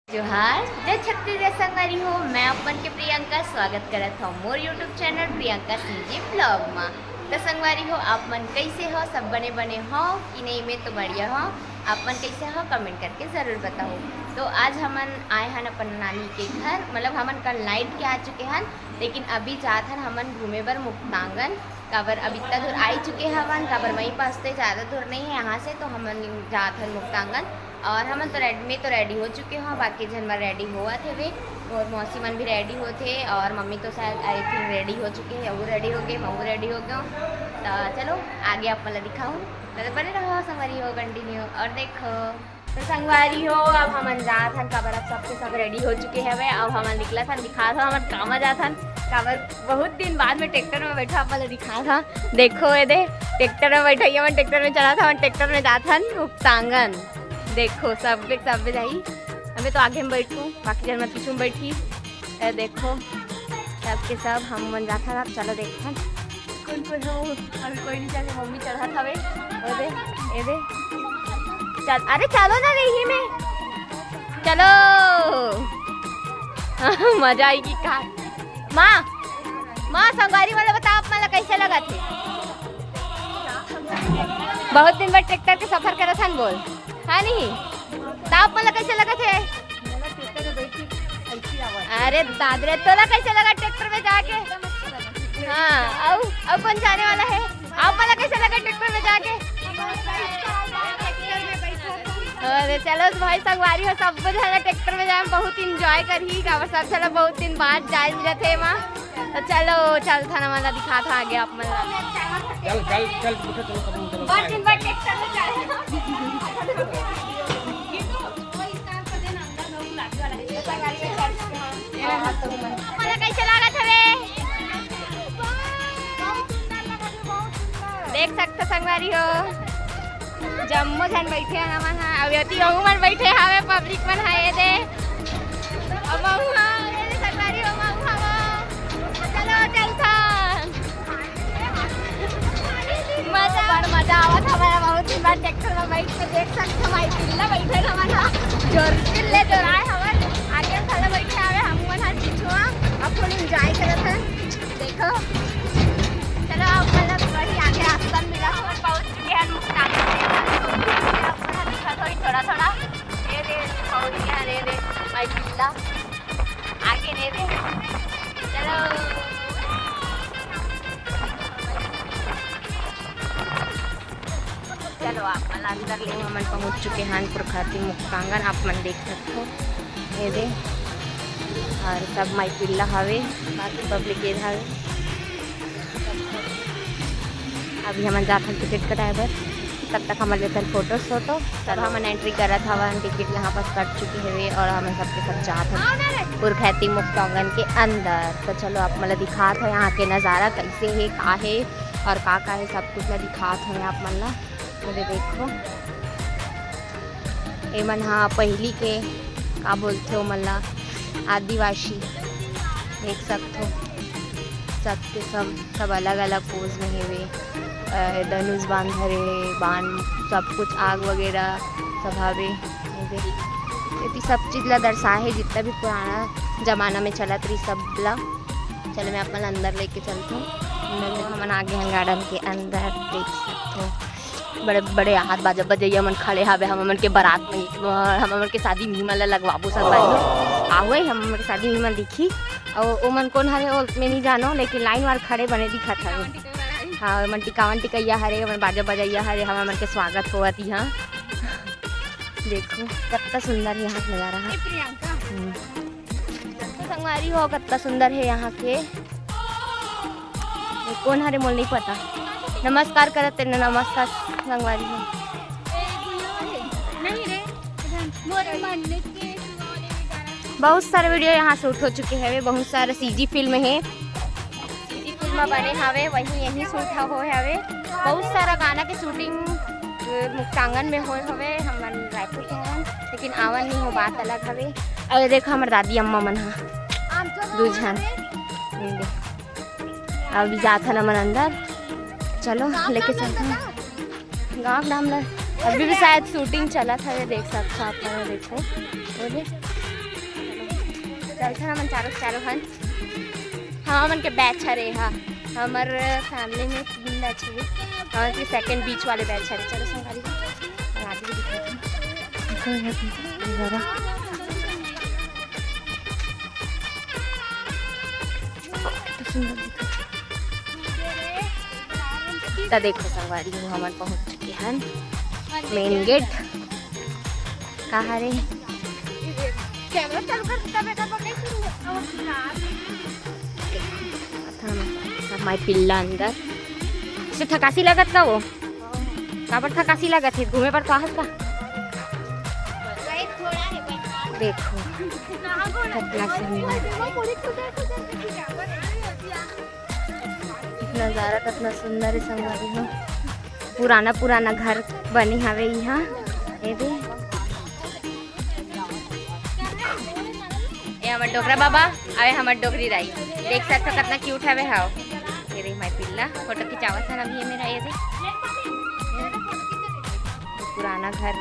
जोहार जय छत्तीसगढ़ संगवारी हो। मैं अपन के प्रियंका स्वागत करत हूँ मोर YouTube channel Priyanka CG blog में। तो संगवारी हो आप मन कैसे हो, सब बने बने हो कि नहीं? मैं तो बढ़िया हो। आप मन कैसे हो कमेंट करके ज़रूर बताओ। तो आज हमन आए हैं अपन नानी के घर, मतलब हमन कल नाइट के आ चुके हैं, लेकिन अभी जात हन हमन घूमे बर मुक्तांगन। काबर अब इतना दूर आ चुके हवन, काबर वहीं पास से ज़्यादा दूर नहीं है यहाँ से, तो हमन जात हन मुक्तांगन। और हमन तो रेडी हो चुके हैं, बाकी जन बार रेडी हुआ थे वे, और मौसी मन भी रेडी होते, और मम्मी तो शायद आई थिंक रेडी हो चुके हैं, वो रेडी हो गए, मैं रेडी हो गया। तो चलो आगे आप मतलब दिखाऊँ, तो बने रहो संगवारी हो, कंटिन्यू। और देखो तो संगवारी हो अब हमन जात हन, काबर अब सबके सब रेडी हो चुके हैं वे। अब हमन निकला था, दिखा था हमन कामा जात हन, काबर बहुत दिन बाद में ट्रैक्टर में बैठा अपन दिखा था। देखो ये दे ट्रैक्टर में बैठा, मन ट्रैक्टर में चला था, ट्रैक्टर में जात हन मुक्तांगन। देखो सब जाई, हमें तो आगे में बैठूँ, बाकी जन मैं पीछे में बैठी। देखो सबके सब हम मन जाता था। चलो देखा कौन हो, अभी कोई नहीं चले, मम्मी चढ़ा था वे। ए दे चल, अरे चलो ना रही में, चलो मजा आएगी का। माँ संगवारी वाला बताओ आप मतलब कैसे लगा थे? बहुत दिन बाद ट्रैक्टर के सफर करा था बोल, हाँ नहीं ताप मतलब कैसे लगा थे? अरे दादरे तोला कैसे लगा ट्रैक्टर में जाके? हाँ अब कौन जाने वाला है? आप मतलब कैसे लगा ट्रैक्टर में जाके? अरे चलो भाई संगवारी हो, सब जना ट्रैक्टर में जाए बहुत इंजॉय करी, काबर सब चलो बहुत दिन बाद जाए मिला थे माँ। तो चलो चल था ना मतलब दिखा था आगे आप मतलब चल बहुत दिन बाद ट्रैक्टर में कैसे लगा था वे? देख सकते संगवारी हो, जम्मू जन बैठे हैं हमन, अभी मन बैठे हवे, पब्लिक मन है दे संगवारी हो। चलो चलता मजा आवा था हमारा, बहुत दिन बाद ट्रैक्टर में बैठ के देख सकते हमारी पिल्ला बैठे हमारा जोर आए हवन, आगे थले बैठे आवे हम मन हर पीछुआ अब फुल एंजॉय करत हैं। देखो चलो अब मतलब वही आगे रास्ता मिला, हम पहुंच चुके हैं मुक्तांगन। थोड़ा ये दे पहुंच गया, रे दे भाई पिल्ला आगे ले दे। चलो चलो आप अंदर ले, हमन पहुंच चुके हैं प्रखाती मुक्तांगन, आप मन देख सकते हो ये दे, और सब माई पिल्ला हवे, बाकी पब्लिक ये हवे। अभी हमन जात हन टिकट कटाए बर, तब तक हमारे लेकर फोटो। तब हमन एंट्री करा था, वन टिकट यहाँ पास कट चुकी है और हमें सबके सब जात हैं पुरखैती मुक्तांगन के अंदर। तो चलो आप मतलब दिखा था यहाँ के नज़ारा कैसे है, का है और का है, सब कुछ मैं दिखा था आप मन ला। मुझे देखो ये मन हाँ पहली के का बोलते हो मन ला आदिवासी, देख सकते हो सबके सब अलग अलग पोज में है वे, धनुष बांध धरे बांध सब कुछ, आग वगैरह सब हवे। ये सब चीज़ ला दर्शाए, जितना भी पुराना ज़माना में चला रही सब ला। चलो मैं अपन अंदर लेके चलती हूँ, हम आगे हैं गार्डन के अंदर, देख सकते हो बड़े बड़े हाथ बाजा बजैया मन खड़े हवे, हम मन के बारात में, हम मन के शादी में मन लगवाबू सब आवे, हम मन के शादी में मन दिखी, और वो मन कौन हरे वो मैं नहीं जानो, लेकिन लाइन वार खड़े बने दिखा था। हाँ मन टिकावन टिकैया हरे, मन बाजा बजैया हरे, हम मन के स्वागत हुआ थी। हाँ देखो कितना सुंदर यहाँ का नज़ारा है, तो संगवारी हो कितना सुंदर है यहाँ के। कौन हरे मोल नहीं पता, नमस्कार करते न, नमस्कार संगवारी हो। बहुत सारे वीडियो यहाँ शूट हो चुके हैं, बहुत सारे सीजी फिल्म है, सीजी फिल्म बने हवे, वहीं यहीं शूट हो हवे। बहुत सारा गाना के शूटिंग मुक्तांगन में हो हवे, हम रायपुर के हैं, लेकिन आवन नहीं हो, बात अलग हवे। और देखो हमारे दादी अम्मा मन हाँ दूझन अभी जाता न मन अंदर, चलो लेके चलते हैं गाँव डामला। अभी भी शायद शूटिंग चला था, ये देख सकते हो आप, देखो बोले चल छन हमन चारों हन हाँ मन के बैच हरे हा हमार फैमिली में 3 बैच है हमारे के सेकंड बीच वाले बैच हरे। चलो संगारी आगे भी दिखा देखो संगवारी हमन पहुंच चुके हैं मेन गेट कहाँ रे कैमरा चालू कर बेटा माई पिल्ला अंदर से थकासी लगत का वो काबर थकासी लगत है घूमे पर कहाँ का देखो कितना नज़ारा कितना सुंदर है संगवारी हो। पुराना घर बनी हवे यहाँ ये हमार डोगरा बाबा आवे हमार डोगरी राई देख सकते हो कितना क्यूट हवे हाउ ये रे माय पिल्ला फोटो खिंचावत है अभी ये मेरा ये पुराना घर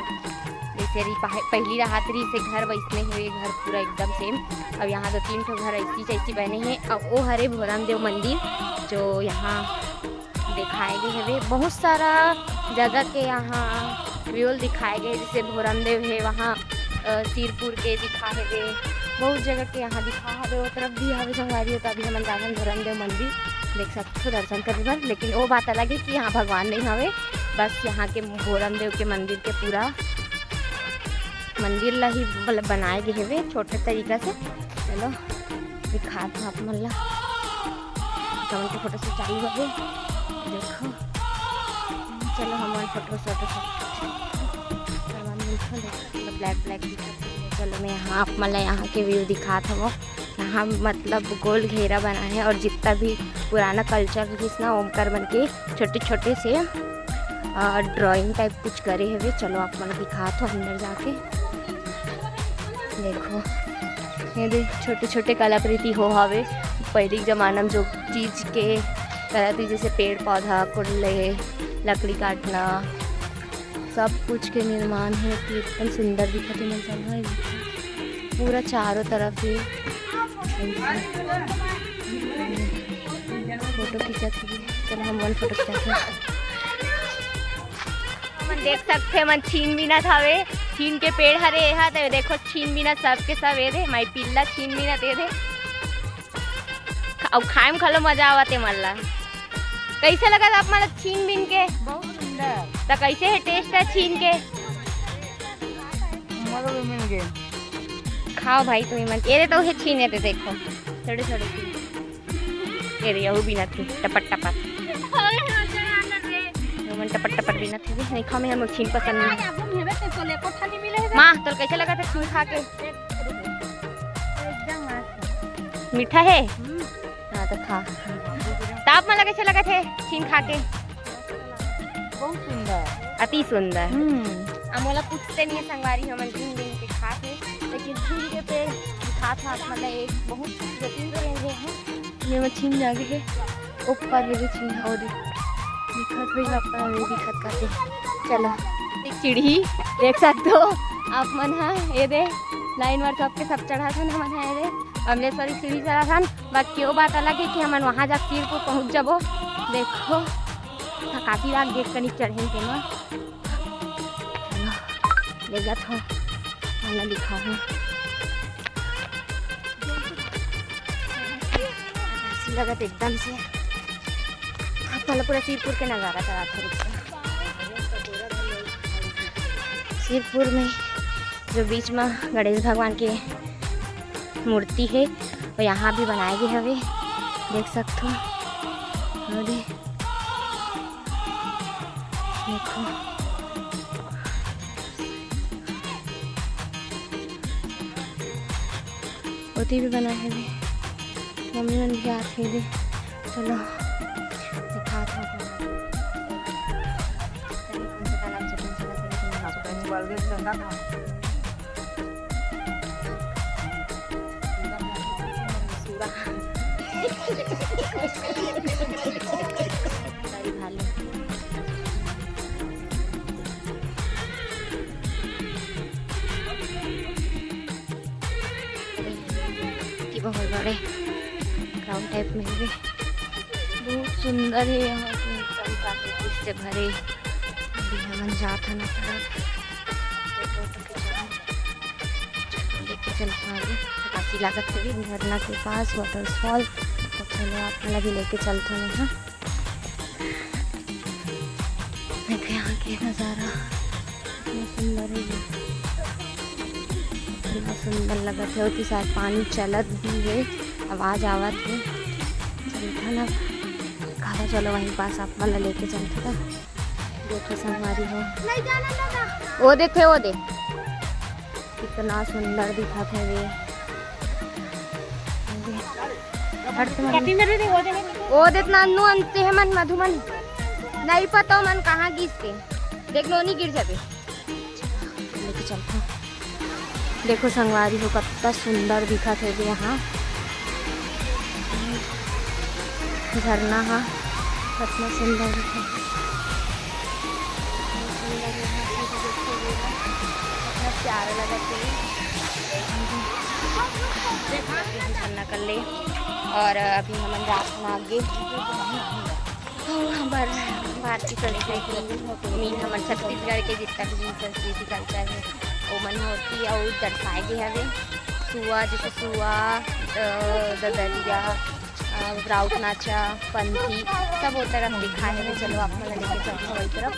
जैसे पहली राहतरी से घर वैसने हुए घर पूरा एकदम सेम। अब यहाँ 2-3 ठो घर ऐसी बने हैं। अब वो हरे भोराम देव मंदिर जो यहाँ दिखाए गए है बहुत सारा जगह के यहाँ व्यूल दिखाए गए जैसे भोराम देव है वहाँ सिरपुर के दिखा है बहुत जगह के यहाँ दिखा है वो तरफ भी हवे संगवारी होता अभी हम जान भोराम देव मंदिर देख सकते हो दर्शन करने पर। लेकिन वो बात अलग है कि यहाँ भगवान नहीं हवे बस यहाँ के भोराम देव के मंदिर के पूरा मंदिर ला ही बनाए गए हुए छोटे तरीका से। चलो दिखा था आप मन ला कमल के फोटो से चालू हो देखो चलो हमारे फोटो ब्लैक चलो मैं यहाँ आप मतलब यहाँ के व्यू दिखा था वो यहाँ मतलब गोल घेरा बना है और जितना भी पुराना कल्चर जिसना ओमकार बन के छोटे से ड्राइंग टाइप कुछ करे हुए। चलो आप मतलब दिखा तो अंदर जाके देखो ये छोटे कलाकृति हो हवे पहले ज़माना में जो चीज़ के करती जैसे पेड़ पौधा कुल्ले लकड़ी काटना सब कुछ के निर्माण है कि एकदम सुंदर दिखत है मंजर पूरा चारों तरफ ही फोटो खींचत हुई। चलो हम वन फोटो खींचते देख सकते हैं मन छीन बिनत हवे छीन के पेड़ हरे हा तो देखो छीन बिनत सबके सब ए दे माई पिल्ला छीन बिनत ए दे अब खाए में खलो मजा आवते मल्ला कैसे लगा आप मला छीन बिन के बहुत सुंदर तो कैसे है टेस्ट है छीन के खाओ भाई तुम्हें मन ये तो है छीने थे देखो थोड़े ये रे भी ना थी टपट मन टपट भी ना थी नहीं खाओ मैं हम छीन पसंद नहीं। माँ तो कैसे लगा था छीन खा के मीठा है हाँ तो खा ताप मला कैसे लगा थे छीन खा के बहुत सुंदर अति सुंदर। मोला पूछते नहीं संगवारी हम छीन दिन के खा के लेकिन छीन के पेड़ खा था मतलब एक बहुत जटिल रहे हैं ये मैं छीन जागे है ऊपर भी छीन और दिखत हुई अपना भी दिखत करते। चलो एक सीढ़ी देख सकते हो आप मन है ये दे लाइन वार सबके सब चढ़ा था ना मन है ये दे अमलेश्वरी सीढ़ी चढ़ा था बाकी वो बात अलग है कि हम वहाँ जा सिर को पहुँच जाबो देखो काफ़ी रात देख कर चढ़े थे ना ले जा था मैं दिखा हूँ लगत एकदम से पहले पूरा सिरपुर के नज़ारा करा था सिरपुर में जो बीच में गणेश भगवान की मूर्ति है और यहाँ भी बनाए गए हवे देख सकते हो देखो ओती भी बना है मम्मी मन भी आते हैं चलो दिखा था बहुत बड़े ग्राउंड टाइप में भी बहुत सुंदर है यहाँ पे, एकदम प्राकृतिक से भरे। अभी हमन जात हन तरफ लेके चलता आगे, काफ़ी लागत है झरना के पास वाटरफॉल। तो चलो आप वाला भी लेके चलते हैं। यहाँ देखो यहाँ के नज़ारा कितना सुंदर है, कितना सुंदर लगत है। उतनी साथ पानी चलत भी है, आवाज़ आवत है। चलता ना कहा चलो वहीं पास आप वाला लेके चलते था। देखो संगवारी हो, वो देखे वो देख कितना सुंदर दिखा था वे। वो देख नानू अंते है मन मधुमन नहीं पता मन कहाँ गिरते, देख लो नहीं गिर जाते। लेके चलता देखो संगवारी हो कितना सुंदर दिखा थे यहाँ झरना। हाँ कितना सुंदर दिखा, कितना प्यारा लगा झरना कर ले। और अभी हम रात आगे भारतीय संस्कृति मीन हमारे छत्तीसगढ़ के जितना भी संस्कृति कल्चर है वो मन होती और दर्शाए गए हवे। सुआ जैसे सुआ, ददरिया, राउत नाचा, पंथी सब वो तरफ दिखा है। चलो आप मैं लेके चलते हैं वही तरफ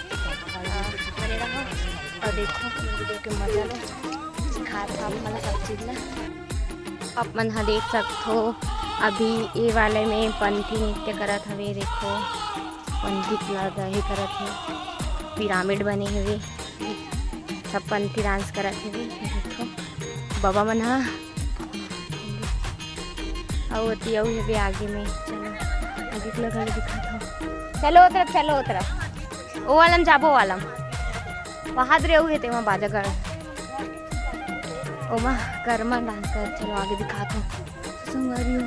बने रहो और देखो वीडियो के मजा लो, सिखा था मतलब सब चीज़ ना आप मन हाँ देख सकते हो। अभी ये वाले में पंथी नृत्य करत हवे, देखो पंथी ही करत है, पिरामिड बने हुए सब पंथी डांस करत है। देखो बाबा मन हाँ होती है आगे में। चलो आगे के घर दिखाता हूँ, चलो तरफ चलो तरफ वो वालम जाबो वालम वहाँ रे हुए थे वहाँ बाजा कर ओ माँ कर्मा डांस कर। चलो आगे दिखाता हूँ संगवारी हो,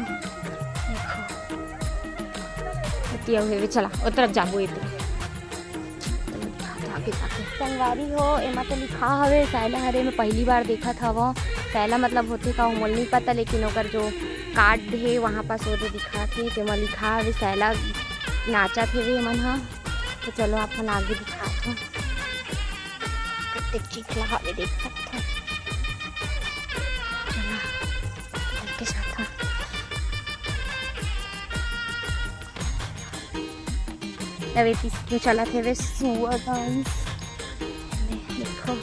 देखो हुए चला वो तरफ जाबो इधर आगे जाके संगवारी हो। एमा तो लिखा हवे सैला हरे में पहली बार देखा था। वो सैला मतलब होते का मोल नहीं पता, लेकिन ओकर जो कार्ड है वहाँ पास वो दिखा थे तो लिखा है सैला नाचा थे वे मन। हाँ तो चलो आप मन आगे दिखाते कितने चिखला हवे देख सकते हैं। चलो के साथ अभी तीसरे चला थे वे सुआ डांस। देखो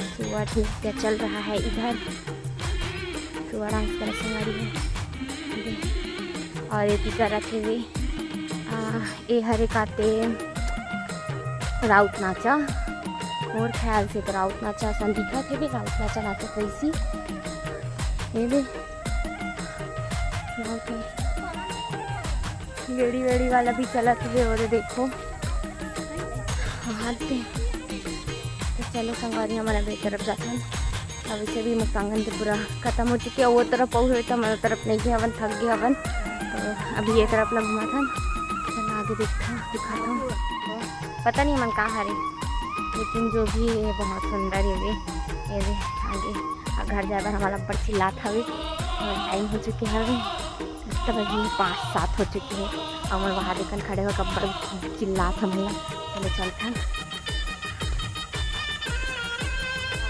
सुआ नृत्य चल रहा है इधर, सुआ डांस कर संगवारी है। और ये करत है वे ये हरे काते राउत नाचा, और ख्याल से तो राउत नाचा सन दिखा थे भी राउत नाचा नाचा कैसी ये भी गेड़ी वेड़ी वाला भी चला थे। और देखो हाँ तो चलो संगवारी हमारा बे तरफ जाता है। अब इसे भी मुक्तांगन तो पूरा खत्म हो चुके हैं। वो तरफ पहुँच तो हमारे तरफ नहीं गए हवन, थक गए हवन। तो अभी ये तरफ लग घुमा था, चलो आगे दिखाता हूँ। पता नहीं मन कहाँ हरे, लेकिन जो भी है बहुत सुंदर है ये आगे घर जाकर हमारा पर चिल्लात हवे। टाइम हो चुके हवे तब अभी 5-7 हो चुके हैं और वहाँ देखन खड़े हो कब्बर चिल्लात हमें। चलो चलता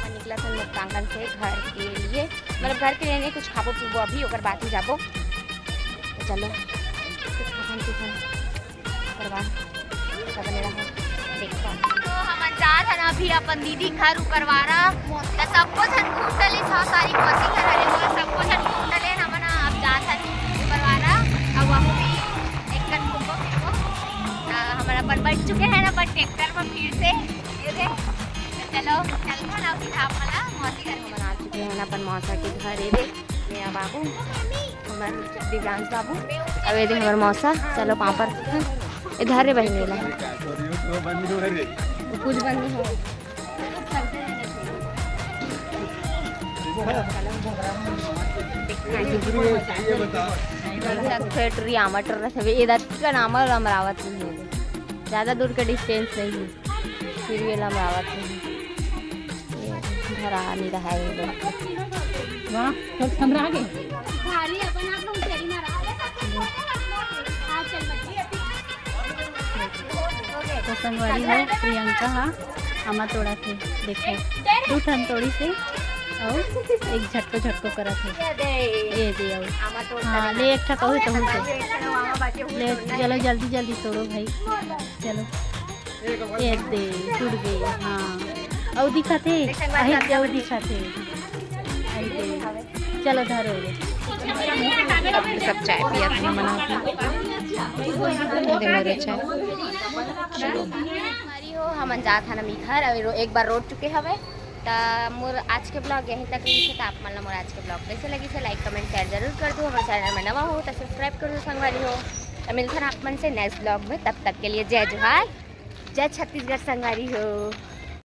निकला था मुक्तांगन से घर के लिए, मतलब घर के लिए नहीं, कुछ खाबो पीबो अभी और बाद ही जाबो। तो चलो कुछ खान करवा बने रहो देखो। तो हम जात हन अभी अपन दीदी घर करवारा तो सबको झन घूम डले 6 तारीख मसीह हरे हुआ सबको झन घूम डले हमन अब जात हन करवारा। अब वहाँ भी एक कन घूमो फिरबो हमारा अपन बैठ चुके हैं ना अपन ट्रैक्टर में फिर से ये देख। चलो चलता ना सीधा अपना मौसी घर में बना चुके हैं अपन मौसा के घर। ये देख मेरा बाबू हमारे दिव्यांश बाबू अब ये देख हमारा मौसा। चलो पापड़ इधर रे बहन ला कुछ बंद हो फैक्ट्री आमटर का नाम अमरावत नहीं है, ज़्यादा दूर का डिस्टेंस नहीं है, फिर भी अमरावत नहीं है। घर आ नहीं रहा है। वाह सब समरा गए। भारी अपन आप लोग तेरी मारा हां चल बच्ची तो संगवारी हो प्रियंका हाँ आमा तोड़ा थे देखो 2 ठन तोड़ी से और एक झटको झटको करा थे ये दे और आमा तो हाँ ले एक ठा कहू तो आमा बाटे ले चलो जल्दी जल्दी तोड़ो भाई चलो ये दे टूट गई हाँ और दिखाते अहित और दिखाते चलो धरो सब चाय पिया थे मना मेरे चाय हमारी हो हम जात हन मी घर और एक बार रोड चुके हवे ता मोर आज के ब्लॉग यहीं तक रही था। आप मतलब मोर आज के ब्लॉग कैसे लगी से लाइक कमेंट शेयर जरूर कर दो। हमारे चैनल में नवा हो तो सब्सक्राइब कर दो संगवारी हो। तो मिलते हैं आप मन से नेक्स्ट ब्लॉग में, तब तक के लिए जय जोहार, जय छत्तीसगढ़ संगवारी हो।